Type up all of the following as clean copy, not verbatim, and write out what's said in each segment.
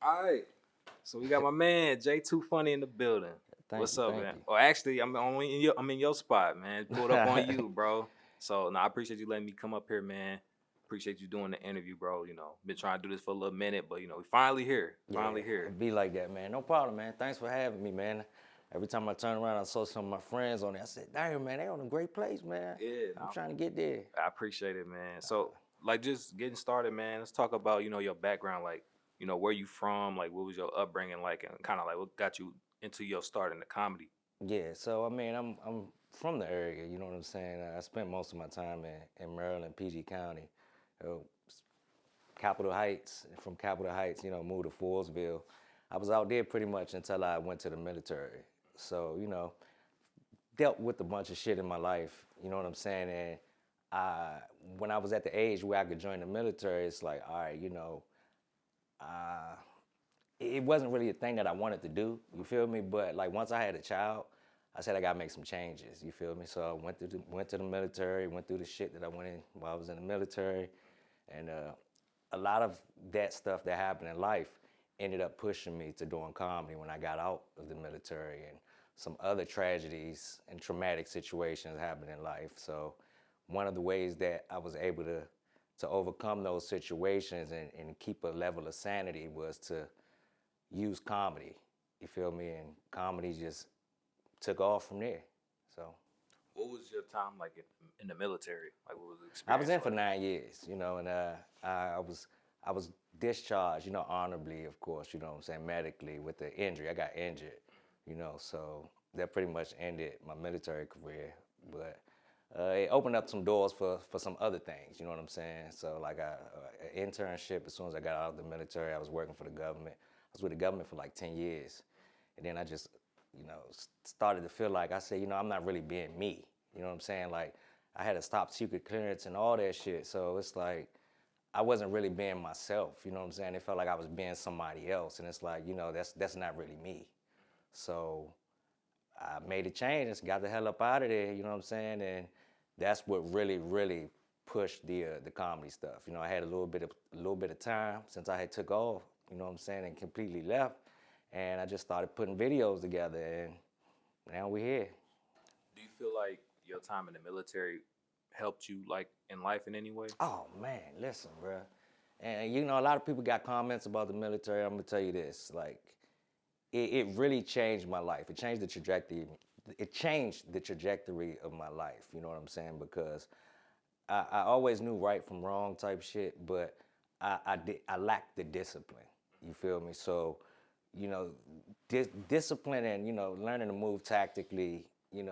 All right. So we got my man Jay2Funny in the building. What's up, Thank man? you. Well, actually, I'm in your spot, man. Pulled up on you, bro. So I appreciate you letting me come up here, man. Appreciate you doing the interview, bro. Been trying to do this for a little minute, but we finally here. Yeah, Finally here. it be like that, man. No problem, man. Thanks for having me, man. Every time I turn around, I saw some of my friends on there. I said, damn, man, they on a great place, man. Yeah, I'm no, trying to get there. I appreciate it, man. So, like, just getting started, man. Let's talk about your background, like, where you from, like, what was your upbringing like, and kind of like what got you into your start in the comedy. Yeah, so I mean, I'm from the area, you know what I'm saying? I spent most of my time in Maryland, PG County, uh, Capitol Heights. From Capitol Heights, moved to Forestville. I was out there pretty much until I went to the military. So, dealt with a bunch of shit in my life, you know what I'm saying? And I, when I was at the age where I could join the military, it's like, all right, uh, it wasn't really a thing that I wanted to do, you feel me? But like once I had a child, I said I gotta make some changes, you feel me? So I went to the military, went through the shit that I went in while I was in the military, and a lot of that stuff that happened in life ended up pushing me to doing comedy when I got out of the military, and some other tragedies and traumatic situations happened in life. So one of the ways that I was able to overcome those situations and keep a level of sanity was to use comedy. You feel me? And comedy just took off from there. So What was your time like in the military? Like, what was the I was experience in for like? 9 years, and I was discharged, honorably, of course, you know what I'm saying, medically with the injury. I got injured, so that pretty much ended my military career. But it opened up some doors for some other things, you know what I'm saying? So like an internship as soon as I got out of the military, I was working for the government. I was with the government for like 10 years. And then I just, started to feel like I said, I'm not really being me. You know what I'm saying? Like I had a top secret clearance and all that shit. So it's like I wasn't really being myself. You know what I'm saying? It felt like I was being somebody else. And it's like, that's not really me. So I made a change and got the hell up out of there, you know what I'm saying? And that's what really, really pushed the comedy stuff. I had a little bit of time since I had took off, you know what I'm saying, and completely left. And I just started putting videos together, and now we're here. Do you feel like your time in the military helped you like in life in any way? Oh man, listen, bro. And a lot of people got comments about the military. I'm gonna tell you this, like, it really changed my life. It changed the trajectory. It changed the trajectory of my life. You know what I'm saying? Because I always knew right from wrong type shit, but I lacked the discipline. You feel me? So, you know, discipline and learning to move tactically. In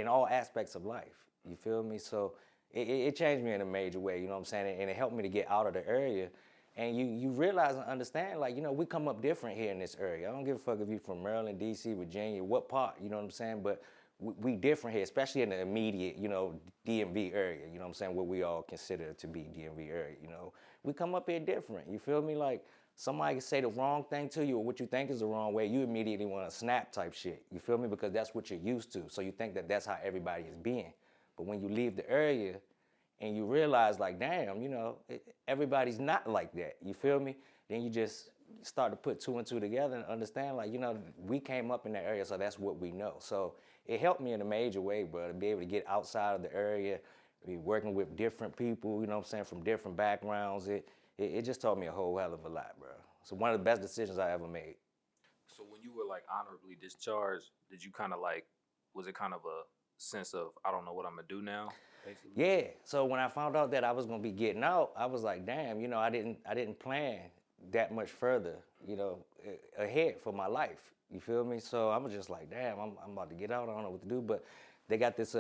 all aspects of life. You feel me? So it changed me in a major way, you know what I'm saying? And it helped me to get out of the area. And you realize and understand, like, we come up different here in this area. I don't give a fuck if you're from Maryland, D.C., Virginia, what part, you know what I'm saying? But we different here, especially in the immediate, DMV area, you know what I'm saying, what we all consider to be DMV area, We come up here different, you feel me? Like, somebody can say the wrong thing to you or what you think is the wrong way, you immediately want to snap type shit. You feel me? Because that's what you're used to. So you think that that's how everybody is being. But when you leave the area and you realize, like, damn, everybody's not like that. You feel me? Then you just start to put two and two together and understand, like, we came up in that area, so that's what we know. So it helped me in a major way, bro, to be able to get outside of the area, be working with different people, you know what I'm saying, from different backgrounds. It just taught me a whole hell of a lot, bro. So one of the best decisions I ever made. So when you were like honorably discharged, did you kind of like, was it kind of a sense of I don't know what I'm gonna do now, basically? Yeah. So when I found out that I was gonna be getting out, I was like, damn, I didn't plan that much further, ahead for my life. You feel me? So I was just like, damn, I'm about to get out. I don't know what to do. But they got this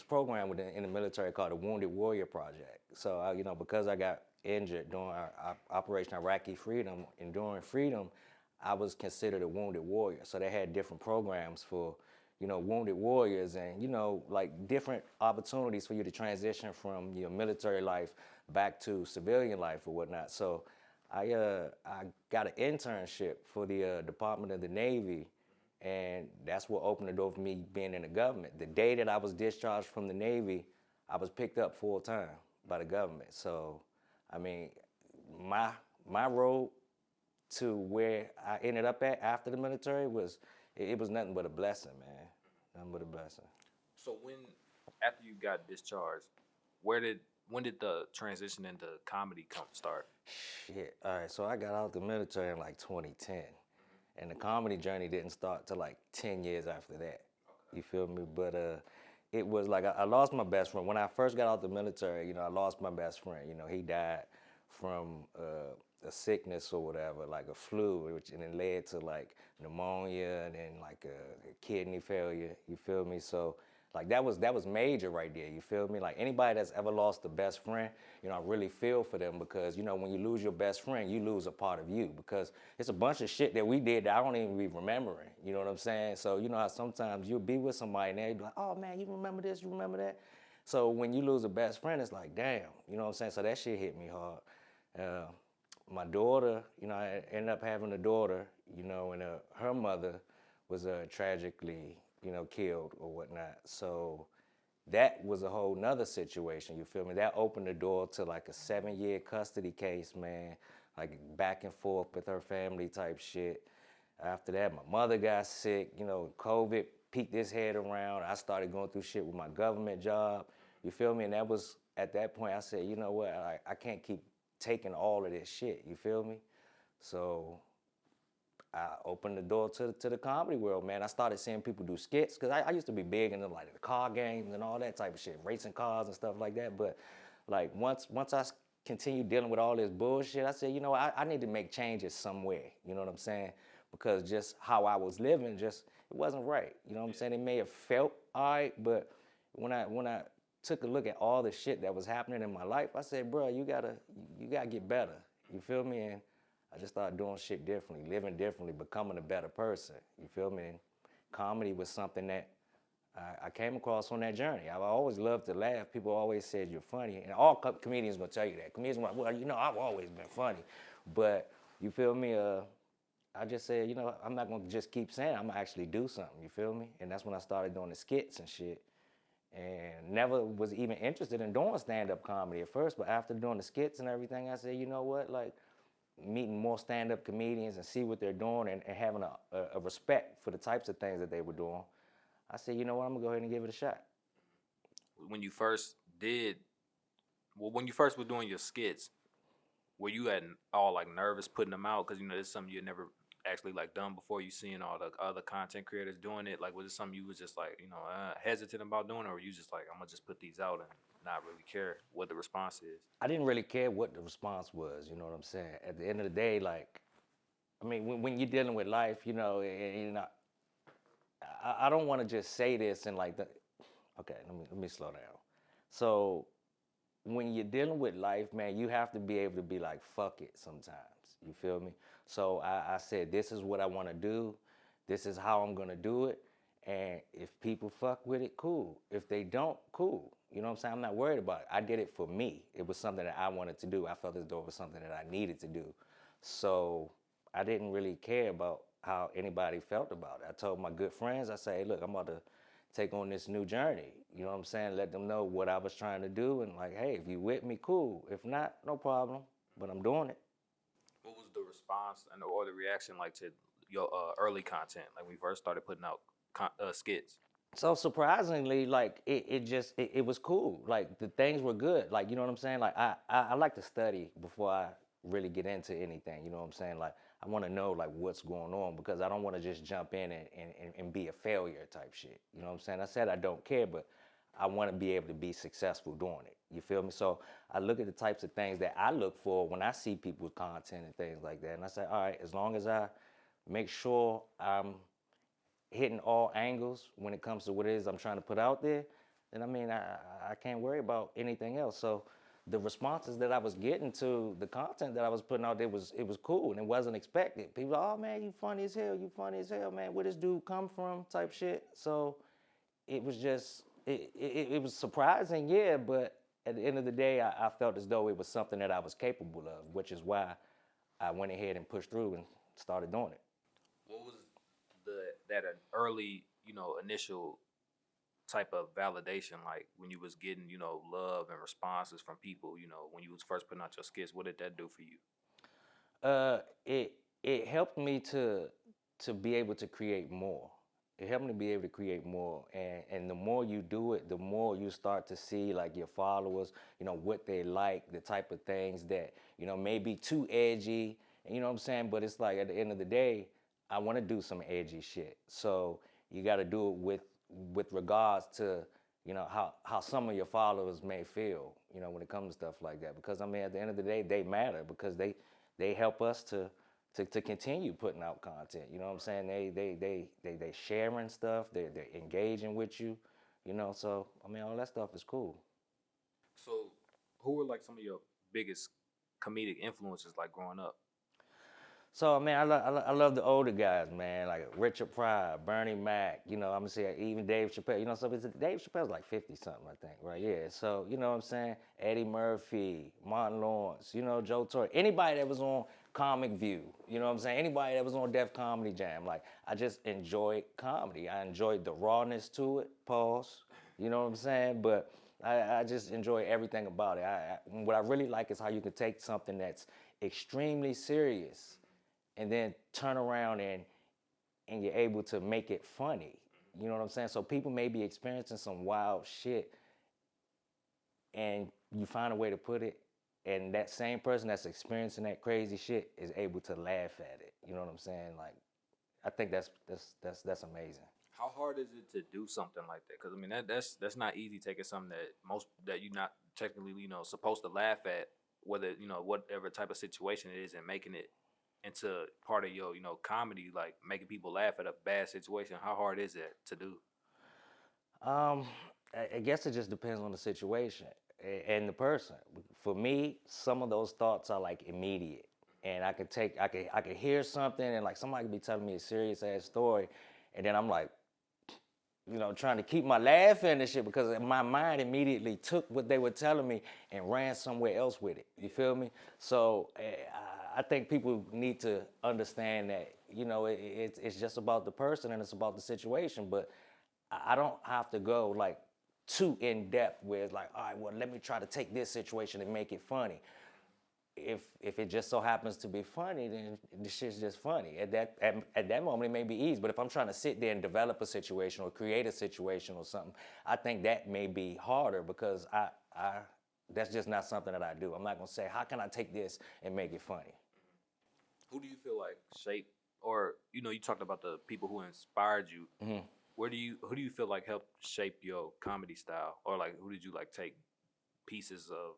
program in the military called the Wounded Warrior Project. So because I got injured during our Operation Iraqi Freedom, enduring freedom, I was considered a wounded warrior. So they had different programs for wounded warriors and, like different opportunities for you to transition from your military life back to civilian life or whatnot. So I got an internship for the Department of the Navy, and that's what opened the door for me being in the government. The day that I was discharged from the Navy, I was picked up full time by the government. So, I mean, my my road to where I ended up at after the military was, it was nothing but a blessing, man. Nothing but a blessing. So after you got discharged, when did the transition into comedy start? Shit. All right, so I got out the military in like 2010. And the comedy journey didn't start till like 10 years after that. You feel me? But it was like I lost my best friend. When I first got out the military, you know, I lost my best friend. You know, he died from a sickness or whatever, like a flu, and it led to like pneumonia and then like a kidney failure. You feel me? So like that was major right there. You feel me? Like anybody that's ever lost a best friend, you know, I really feel for them because you know when you lose your best friend, you lose a part of you because it's a bunch of shit that we did that I don't even be remembering. You know what I'm saying? So you know how sometimes you'll be with somebody and they'll be like, oh man, you remember this? You remember that? So when you lose a best friend, it's like, damn. You know what I'm saying? So that shit hit me hard. My daughter, you know, I ended up having a daughter, you know, and her mother was tragically, you know, killed or whatnot. So that was a whole nother situation, you feel me? That opened the door to like a 7-year custody case, man, like back and forth with her family type shit. After that, my mother got sick, you know, COVID peeked his head around. I started going through shit with my government job, you feel me? And that was, at that point, I said, you know what, I can't keep taking all of this shit, you feel me? So I opened the door to the comedy world, man. I started seeing people do skits, because I used to be big into like the car games and all that type of shit, racing cars and stuff like that. But like once I continued dealing with all this bullshit, I said, you know, I need to make changes somewhere, you know what I'm saying? Because just how I was living, it wasn't right. You know what I'm saying? It may have felt all right, but when I took a look at all the shit that was happening in my life, I said, bro, you gotta get better. You feel me? And I just started doing shit differently, living differently, becoming a better person. You feel me? And comedy was something that I came across on that journey. I've always loved to laugh. People always said you're funny, and all comedians gonna tell you that. Comedians gonna, well, you know, I've always been funny, but you feel me? I just said, you know, I'm not gonna just keep saying it. I'm gonna actually do something. You feel me? And that's when I started doing the skits and shit. And never was even interested in doing stand-up comedy at first, but after doing the skits and everything, I said, you know what, like, meeting more stand-up comedians and see what they're doing and having a respect for the types of things that they were doing, I said, you know what, I'm gonna go ahead and give it a shot. When you first when you first were doing your skits, were you all like nervous putting them out? Because you know this is something you never actually like done before. You seeing all the other content creators doing it. Like was it something you was just like, you know, hesitant about doing, or were you just like, I'm gonna just put these out and not really care what the response is? I didn't really care what the response was, you know what I'm saying? At the end of the day, like, I mean, when you're dealing with life, you know, I don't want to just say this and like, okay, let me slow down. So when you're dealing with life, man, you have to be able to be like, fuck it sometimes. You feel me? So I said, this is what I want to do. This is how I'm going to do it. And if people fuck with it, cool. If they don't, cool. You know what I'm saying? I'm not worried about it. I did it for me. It was something that I wanted to do. I felt as though it was something that I needed to do. So I didn't really care about how anybody felt about it. I told my good friends, I said, hey, look, I'm about to take on this new journey. You know what I'm saying? Let them know what I was trying to do and like, hey, if you with me, cool. If not, no problem, but I'm doing it. What was the response or the reaction like to your early content? Like when we first started putting out skits. So surprisingly, like it was cool. Like the things were good. Like, you know what I'm saying? Like I like to study before I really get into anything. You know what I'm saying? Like I want to know like what's going on because I don't want to just jump in and be a failure type shit. You know what I'm saying? I said I don't care, but I want to be able to be successful doing it. You feel me? So I look at the types of things that I look for when I see people's content and things like that. And I say, all right, as long as I make sure I'm hitting all angles when it comes to what it is I'm trying to put out there, then I mean, I can't worry about anything else. So the responses that I was getting to the content that I was putting out there it was cool and it wasn't expected. People are, oh man, you funny as hell, man, where this dude come from type shit. So it was just, it was surprising, yeah, but at the end of the day, I felt as though it was something that I was capable of, which is why I went ahead and pushed through and started doing it. What was that early, you know, initial type of validation like when you was getting, you know, love and responses from people, you know, when you was first putting out your skits? What did that do for you? It helped me to be able to create more. It helped me to be able to create more, and the more you do it, the more you start to see like your followers, what they like, the type of things that may be too edgy, you know what I'm saying? But it's like at the end of the day, I want to do some edgy shit. So you got to do it with regards to how some of your followers may feel, when it comes to stuff like that. Because I mean, at the end of the day, they matter because they help us to continue putting out content. You know what I'm saying? They sharing stuff. They're engaging with you. So I mean, all that stuff is cool. So, who were like some of your biggest comedic influences like growing up? So I mean, I love the older guys, man, like Richard Pryor, Bernie Mac. I'm gonna say even Dave Chappelle. So Dave Chappelle's like 50 something, I think, right? Yeah. So you know what I'm saying? Eddie Murphy, Martin Lawrence, Joe Torre, anybody that was on Comic View. You know what I'm saying? Anybody that was on Def Comedy Jam. Like I just enjoyed comedy. I enjoyed the rawness to it. Pause. You know what I'm saying? But I just enjoy everything about it. What I really like is how you can take something that's extremely serious and then turn around and you're able to make it funny. You know what I'm saying? So people may be experiencing some wild shit and you find a way to put it, and that same person that's experiencing that crazy shit is able to laugh at it. You know what I'm saying? Like, I think that's amazing. How hard is it to do something like that? Because I mean, that's not easy. Taking something that you're not technically supposed to laugh at, whether whatever type of situation it is, and making it into part of your comedy, like making people laugh at a bad situation. How hard is that to do? Um, I guess it just depends on the situation and the person. For me, some of those thoughts are like immediate, and I could hear something, and like somebody could be telling me a serious ass story, and then I'm like, trying to keep my laugh in and shit because my mind immediately took what they were telling me and ran somewhere else with it. You feel me? So I think people need to understand that, it's just about the person and it's about the situation, but I don't have to go like too in depth where it's like, all right, well, let me try to take this situation and make it funny. If it just so happens to be funny, then the shit's just funny. At that moment, it may be easy. But if I'm trying to sit there and develop a situation or create a situation or something, I think that may be harder because I that's just not something that I do. I'm not gonna say, how can I take this and make it funny? Who do you feel like shaped, or you talked about the people who inspired you. Mm-hmm. Who do you feel like helped shape your comedy style, or like who did you like take pieces of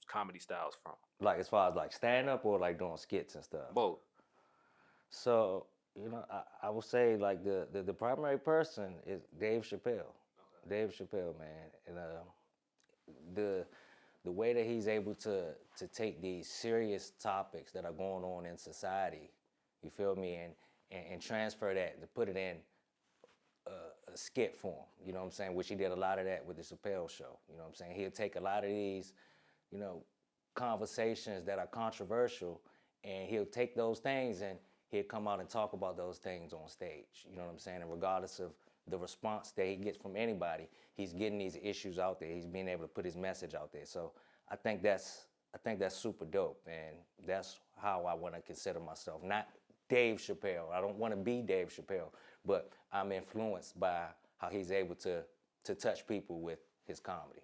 comedy styles from? Like as far as like stand up or like doing skits and stuff. Both. So I would say like the primary person is Dave Chappelle. Okay. Dave Chappelle, man, and the way that he's able to take these serious topics that are going on in society, you feel me, and transfer that to put it in a skit form. You know what I'm saying? Which he did a lot of that with the Chappelle show. You know what I'm saying? He'll take a lot of these, conversations that are controversial, and he'll take those things and he'll come out and talk about those things on stage. You know what I'm saying? And regardless of the response that he gets from anybody, he's getting these issues out there. He's being able to put his message out there. So I think that's super dope, and that's how I want to consider myself. Not Dave Chappelle. I don't want to be Dave Chappelle, but I'm influenced by how he's able to touch people with his comedy.